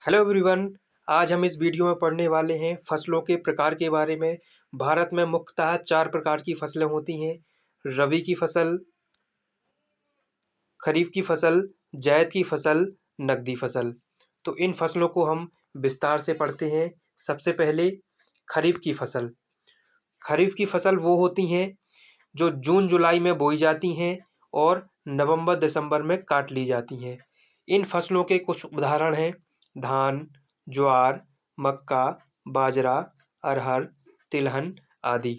Hello everyone. आज हम इस वीडियो में पढ़ने वाले हैं फसलों के प्रकार के बारे में। भारत में मुख्यतः 4 प्रकार की फसलें होती हैं। रबी की फसल, खरीफ की फसल, जायद की फसल, नकदी फसल। तो इन फसलों को हम विस्तार से पढ़ते हैं। सबसे पहले खरीफ की फसल। खरीफ की फसल वो होती हैं जो जून जुलाई में बोई जाती हैं और नवंबर दिसंबर में काट ली जाती हैं। इन फसलों के कुछ उदाहरण हैं धान, ज्वार, मक्का, बाजरा, अरहर, तिलहन आदि।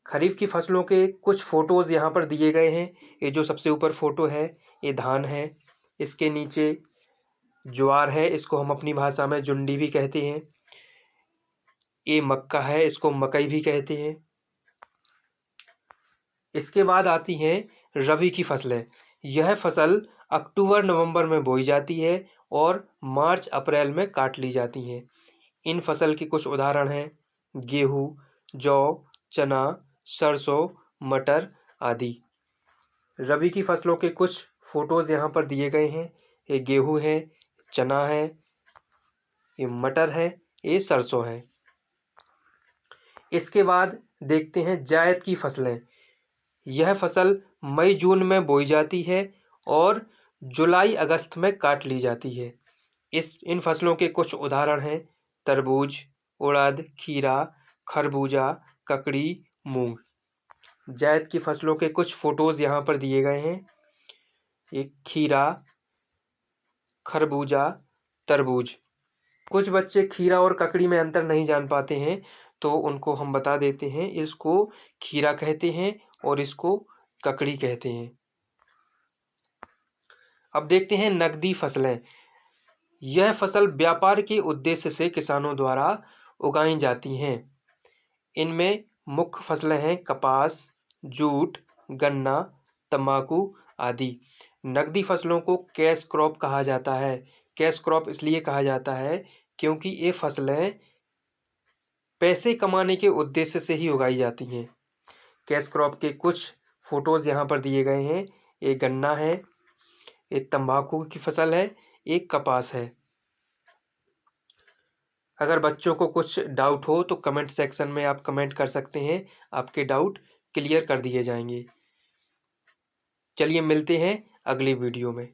खरीफ की फसलों के कुछ फोटोज़ यहाँ पर दिए गए हैं। ये जो सबसे ऊपर फोटो है ये धान है, इसके नीचे ज्वार है, इसको हम अपनी भाषा में जुंडी भी कहते हैं। ये मक्का है, इसको मकई भी कहते हैं। इसके बाद आती हैं रबी की फसलें। यह फसल अक्टूबर नवंबर में बोई जाती है और मार्च अप्रैल में काट ली जाती हैं। इन फसल के कुछ उदाहरण हैं गेहूँ, जौ, चना, सरसों, मटर आदि। रबी की फसलों के कुछ फोटोज़ यहाँ पर दिए गए हैं। ये गेहूँ है, चना है, ये मटर है, ये सरसों है। इसके बाद देखते हैं जायद की फसलें। यह फसल मई जून में बोई जाती है और जुलाई अगस्त में काट ली जाती है। इन फसलों के कुछ उदाहरण हैं तरबूज, उड़द, खीरा, खरबूजा, ककड़ी, मूंग। जायद की फसलों के कुछ फोटोज़ यहाँ पर दिए गए हैं। एक खीरा, खरबूजा, तरबूज। कुछ बच्चे खीरा और ककड़ी में अंतर नहीं जान पाते हैं तो उनको हम बता देते हैं, इसको खीरा कहते हैं और इसको ककड़ी कहते हैं। अब देखते हैं नकदी फसलें। यह फसल व्यापार के उद्देश्य से किसानों द्वारा उगाई जाती हैं। इनमें मुख्य फसलें हैं कपास, जूट, गन्ना, तंबाकू आदि। नकदी फसलों को कैश क्रॉप कहा जाता है। कैश क्रॉप इसलिए कहा जाता है क्योंकि ये फसलें पैसे कमाने के उद्देश्य से ही उगाई जाती हैं। कैश क्रॉप के कुछ फोटोज़ यहाँ पर दिए गए हैं। एक गन्ना है, एक तंबाकू की फसल है, एक कपास है। अगर बच्चों को कुछ डाउट हो तो कमेंट सेक्शन में आप कमेंट कर सकते हैं, आपके डाउट क्लियर कर दिए जाएंगे। चलिए मिलते हैं अगली वीडियो में।